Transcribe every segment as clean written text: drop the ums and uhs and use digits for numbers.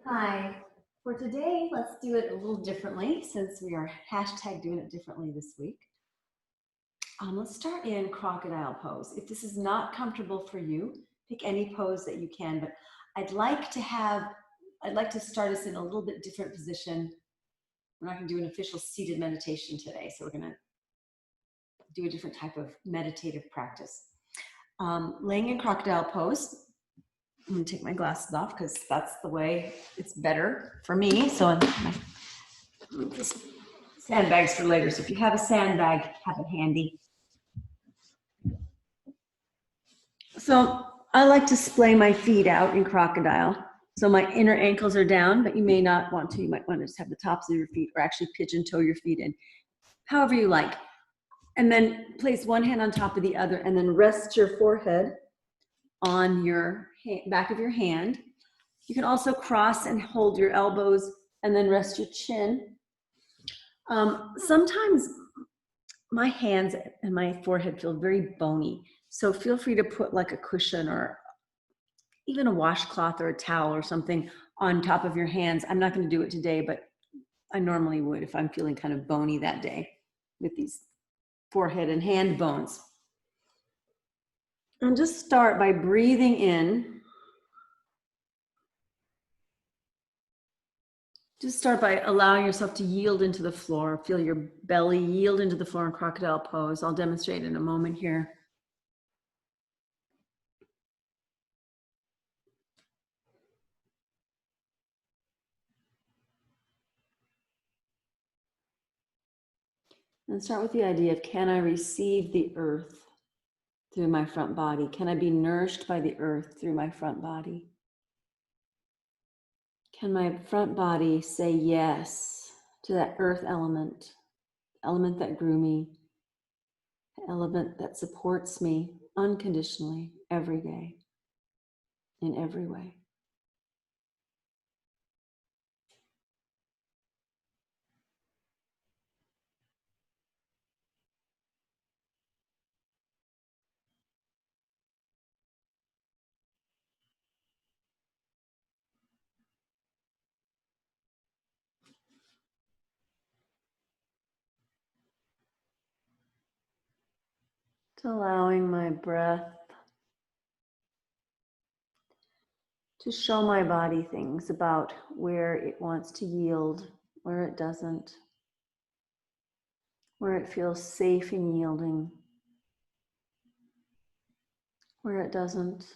Hi. For today, let's do it a little differently since we are hashtag doing it differently this week. Let's start in crocodile pose. If this is not comfortable for you, pick any pose that you can, but I'd like to start us in a little bit different position. We're not going to do an official seated meditation today, so we're going to do a different type of meditative practice. Laying in crocodile pose, I'm going to take my glasses off because that's the way it's better for me. So this sandbags for later. So if you have a sandbag, have it handy. So I like to splay my feet out in crocodile. So my inner ankles are down, but you may not want to. You might want to just have the tops of your feet or actually pigeon toe your feet in, however you like. And then place one hand on top of the other and then rest your forehead on your back of your hand. You can also cross and hold your elbows and then rest your chin. Sometimes my hands and my forehead feel very bony. So feel free to put like a cushion or even a washcloth or a towel or something on top of your hands. I'm not going to do it today, but I normally would if I'm feeling kind of bony that day with these forehead and hand bones. And just start by breathing in. Just start by allowing yourself to yield into the floor. Feel your belly yield into the floor in crocodile pose. I'll demonstrate in a moment here. And start with the idea of, can I receive the earth through my front body? Can I be nourished by the earth through my front body? Can my front body say yes to that earth element, element that grew me, the element that supports me unconditionally every day, in every way? To allowing my breath to show my body things about where it wants to yield, where it doesn't, where it feels safe in yielding, where it doesn't,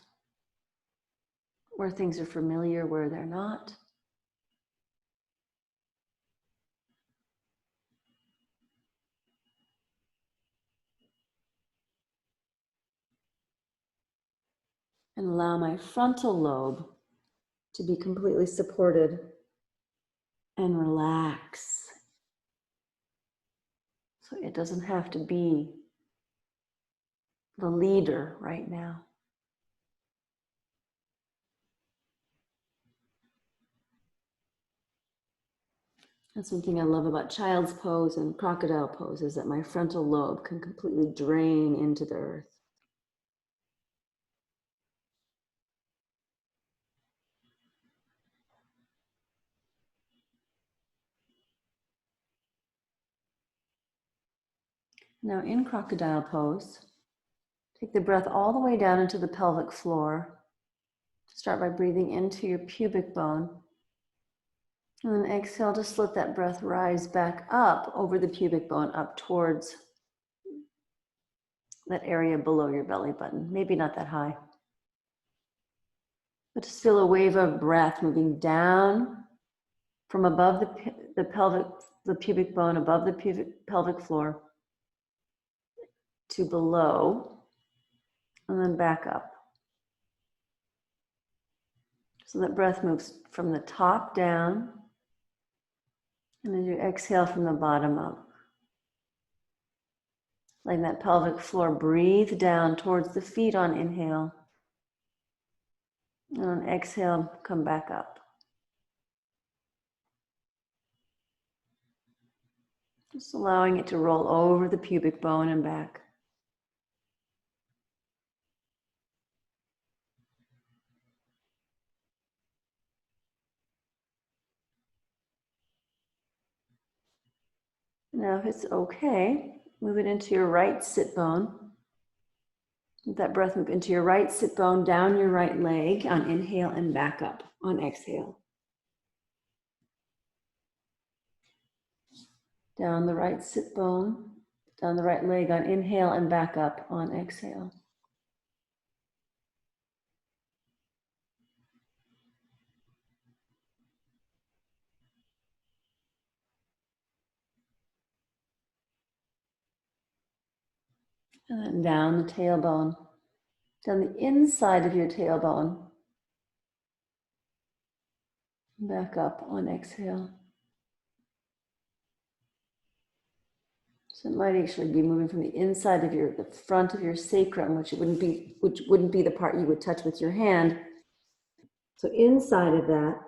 where things are familiar, where they're not. And allow my frontal lobe to be completely supported and relax. So it doesn't have to be the leader right now. That's one thing I love about child's pose and crocodile pose, is that my frontal lobe can completely drain into the earth. Now in crocodile pose, take the breath all the way down into the pelvic floor. Start by breathing into your pubic bone. And then exhale, just let that breath rise back up over the pubic bone, up towards that area below your belly button. Maybe not that high. But just feel a wave of breath moving down from above the pubic bone, above the pelvic floor, to below, and then back up. So that breath moves from the top down, and then you exhale from the bottom up. Letting that pelvic floor breathe down towards the feet on inhale. And on exhale, come back up. Just allowing it to roll over the pubic bone and back. Now, if it's okay, move it into your right sit bone. Let that breath move into your right sit bone, down your right leg on inhale and back up on exhale. Down the right sit bone, down the right leg on inhale and back up on exhale. And then down the tailbone, down the inside of your tailbone. Back up on exhale. So it might actually be moving from the inside of the front of your sacrum, which wouldn't be the part you would touch with your hand. So inside of that,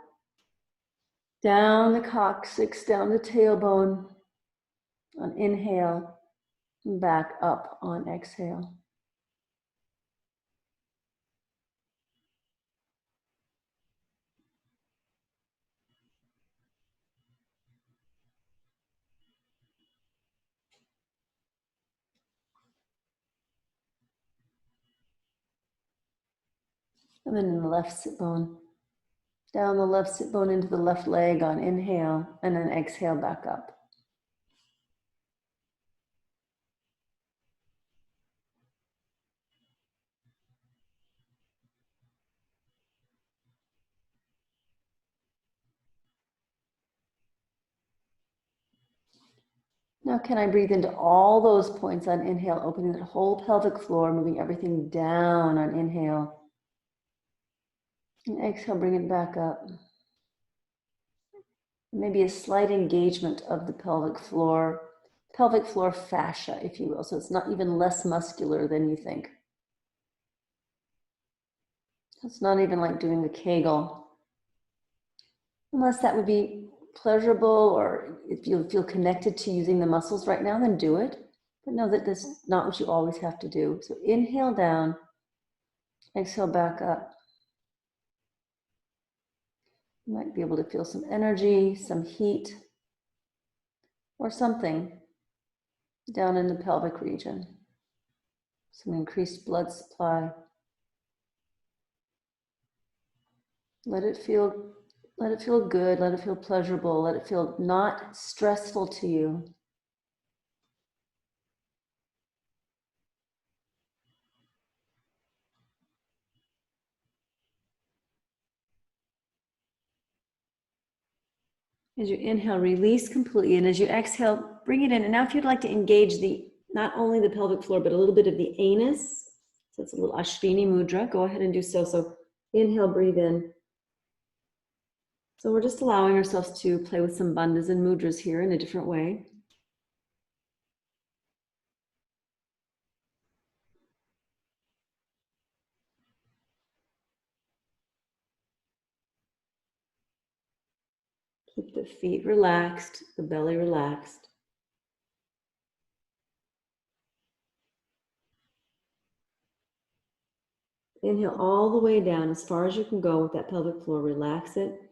down the coccyx, down the tailbone on inhale, and back up on exhale. And then in the left sit bone, down the left sit bone into the left leg on inhale, and then exhale back up. Now, can I breathe into all those points on inhale, opening that whole pelvic floor, moving everything down on inhale. And exhale, bring it back up. Maybe a slight engagement of the pelvic floor fascia, if you will. So it's not even less muscular than you think. It's not even like doing a Kegel. Unless that would be pleasurable, or if you feel connected to using the muscles right now, then do it. But know that this is not what you always have to do. So inhale down, exhale back up. You might be able to feel some energy, some heat, or something down in the pelvic region. Some increased blood supply. Let it feel good, let it feel pleasurable, let it feel not stressful to you. As you inhale, release completely, and as you exhale, bring it in. And now if you'd like to engage not only the pelvic floor, but a little bit of the anus, so it's a little ashwini mudra, go ahead and do so. So inhale, breathe in. So we're just allowing ourselves to play with some bandhas and mudras here in a different way. Keep the feet relaxed, the belly relaxed. Inhale all the way down as far as you can go with that pelvic floor. Relax it.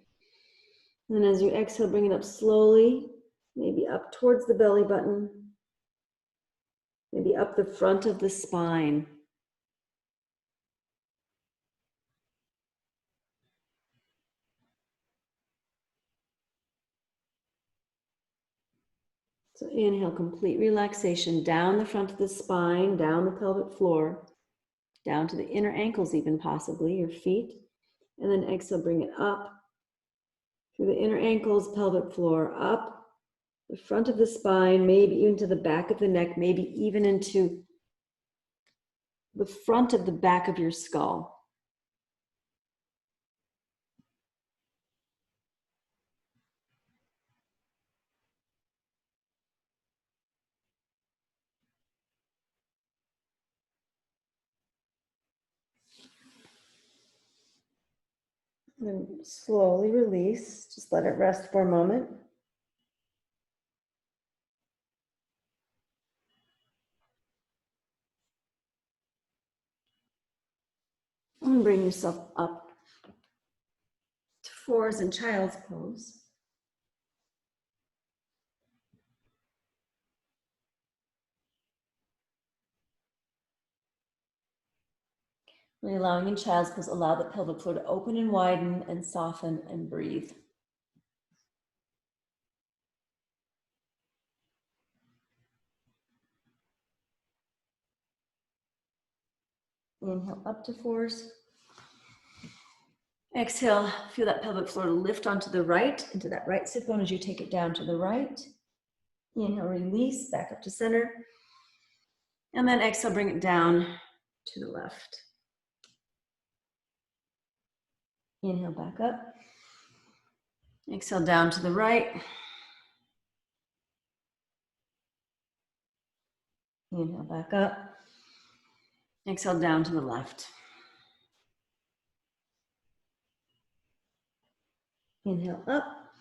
And then as you exhale, bring it up slowly, maybe up towards the belly button, maybe up the front of the spine. So inhale, complete relaxation down the front of the spine, down the pelvic floor, down to the inner ankles even possibly, your feet. And then exhale, bring it up through the inner ankles, pelvic floor, up the front of the spine, maybe even to the back of the neck, maybe even into the front of the back of your skull. And slowly release, just let it rest for a moment. And bring yourself up to fours in child's pose. Really allowing in child's pose, allow the pelvic floor to open and widen and soften and breathe. Inhale up to fours. Exhale, feel that pelvic floor lift onto the right, into that right sit bone as you take it down to the right. Inhale, release, back up to center. And then exhale, bring it down to the left. Inhale, back up. Exhale, down to the right. Inhale, back up. Exhale, down to the left. Inhale, up.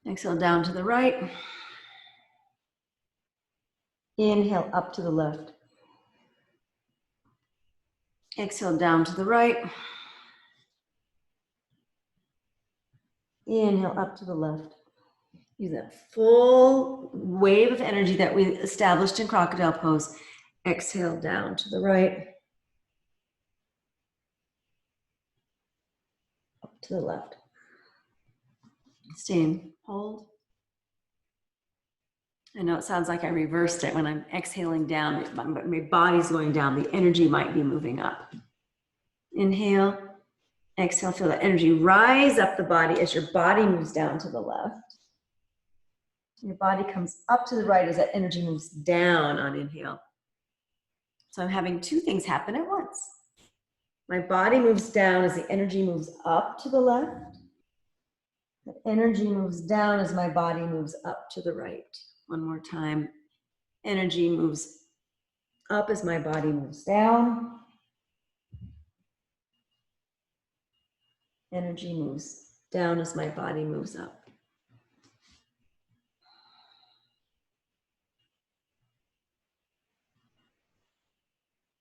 Exhale, down to the right. Inhale, up to the left. Exhale, down to the right. Inhale, up to the left. Use that full wave of energy that we established in crocodile pose. Exhale, down to the right. Up to the left. Stay in hold. I know it sounds like I reversed it when I'm exhaling down, but my body's going down. The energy might be moving up. Inhale, exhale, feel that energy rise up the body as your body moves down to the left. Your body comes up to the right as that energy moves down on inhale. So I'm having two things happen at once. My body moves down as the energy moves up to the left. The energy moves down as my body moves up to the right. One more time. Energy moves up as my body moves down. Energy moves down as my body moves up.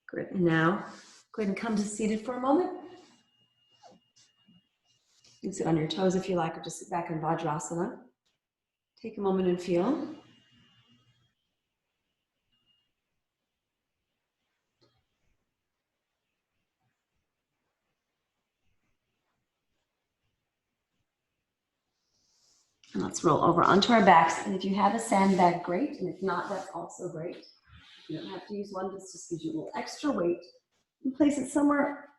Good. And now, go ahead and come to seated for a moment. You can sit on your toes if you like, or just sit back in Vajrasana. Take a moment and feel. And let's roll over onto our backs. And if you have a sandbag, great. And if not, that's also great. You don't have to use one. This just gives you a little extra weight. And place it somewhere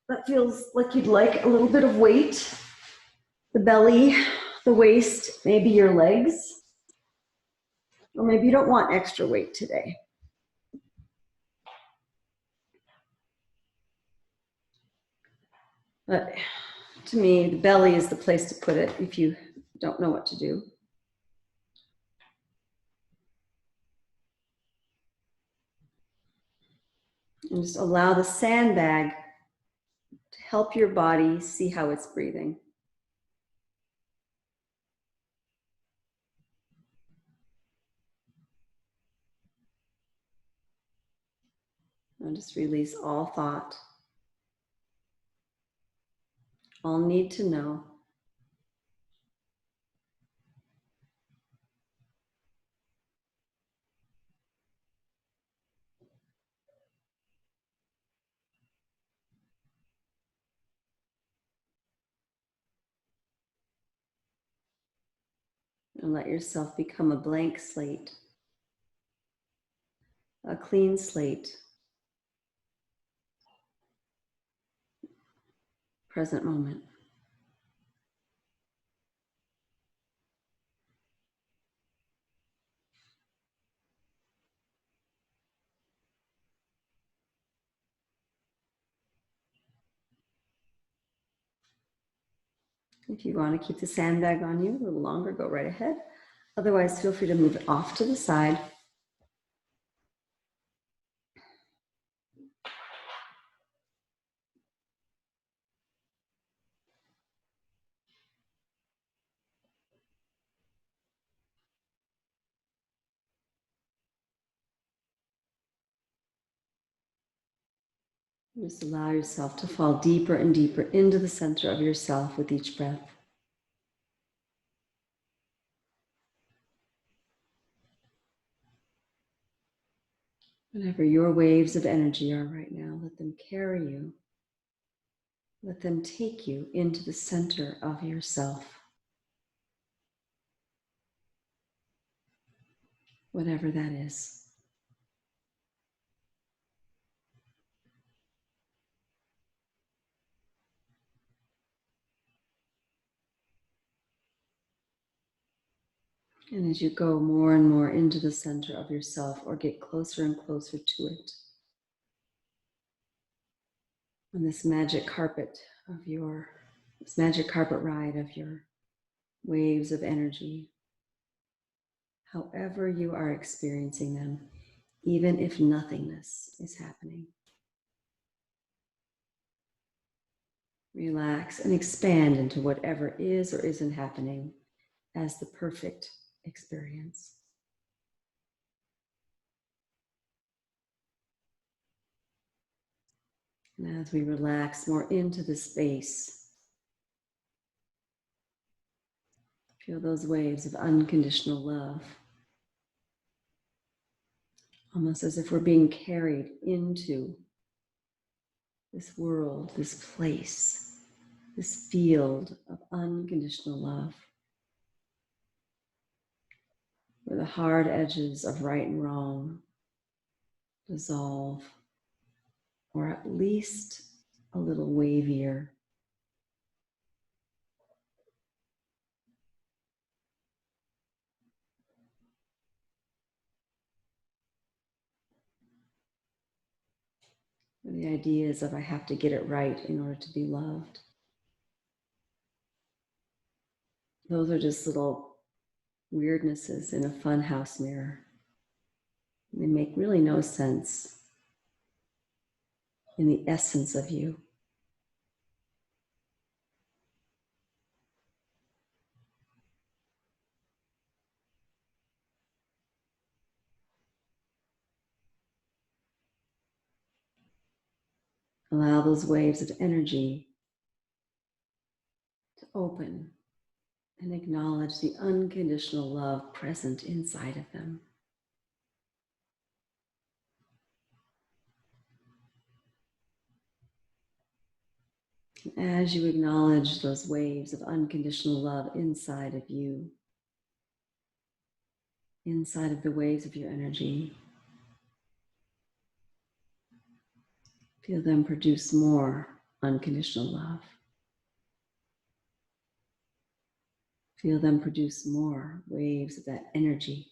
that feels like you'd like a little bit of weight. The belly, the waist, maybe your legs. Or maybe you don't want extra weight today. But to me, the belly is the place to put it if you don't know what to do. And just allow the sandbag to help your body see how it's breathing. And just release all thought, all need to know. And let yourself become a blank slate, a clean slate, present moment. If you want to keep the sandbag on you a little longer, go right ahead. Otherwise, feel free to move it off to the side. Just allow yourself to fall deeper and deeper into the center of yourself with each breath. Whatever your waves of energy are right now, let them carry you. Let them take you into the center of yourself. Whatever that is. And as you go more and more into the center of yourself or get closer and closer to it, on this magic carpet ride of your waves of energy, however you are experiencing them, even if nothingness is happening. Relax and expand into whatever is or isn't happening as the perfect experience. And as we relax more into the space, feel those waves of unconditional love, almost as if we're being carried into this world, this place, this field of unconditional love, where the hard edges of right and wrong dissolve, or at least a little wavier. Where the ideas of I have to get it right in order to be loved. Those are just little weirdnesses in a funhouse mirror. They make really no sense in the essence of you. Allow those waves of energy to open and acknowledge the unconditional love present inside of them. As you acknowledge those waves of unconditional love inside of you, inside of the waves of your energy, feel them produce more unconditional love. Feel them produce more waves of that energy.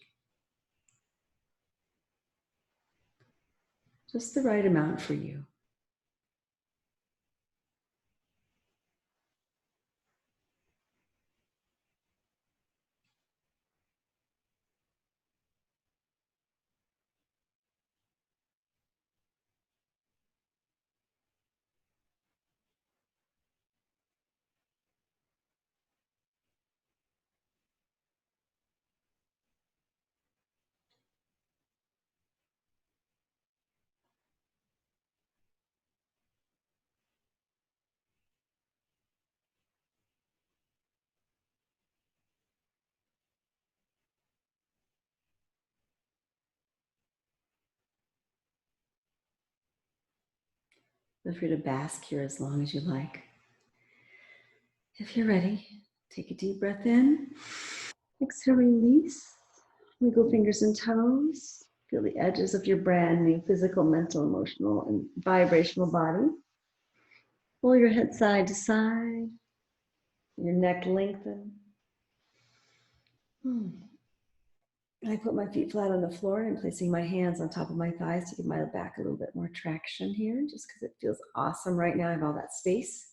Just the right amount for you. Feel free to bask here as long as you like. If you're ready, take a deep breath in. Exhale, release. Wiggle fingers and toes. Feel the edges of your brand new physical, mental, emotional, and vibrational body. Pull your head side to side. Your neck lengthen. I put my feet flat on the floor and I'm placing my hands on top of my thighs to give my back a little bit more traction here, just because it feels awesome right now. I have all that space.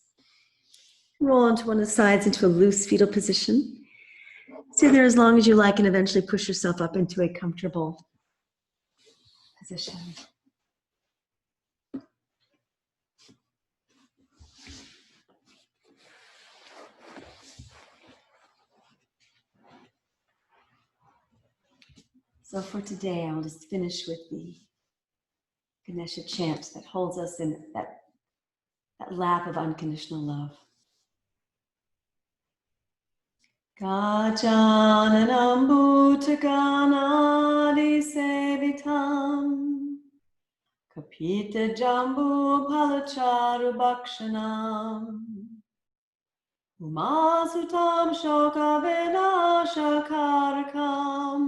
Roll onto one of the sides into a loose fetal position. Stay there as long as you like and eventually push yourself up into a comfortable position. So for today, I'll just finish with the Ganesha chant that holds us in that lap of unconditional love. Gajananam bhutaganadi sevitam Pita Jambu Palacharu Bhakshanam Umasutam Shoka Vinashakarakam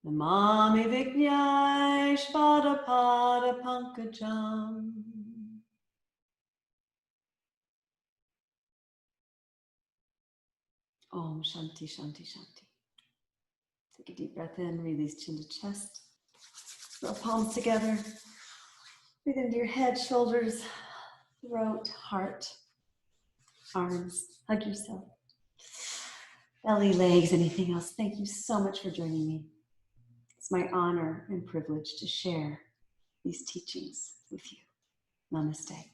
Namami Vignyeshvara Pada Pankajam. Om Shanti Shanti Shanti. Take a deep breath in, release chin to chest. Rub palms together. Breathe into your head, shoulders, throat, heart, arms. Hug yourself. Belly, legs, anything else. Thank you so much for joining me. It's my honor and privilege to share these teachings with you. Namaste.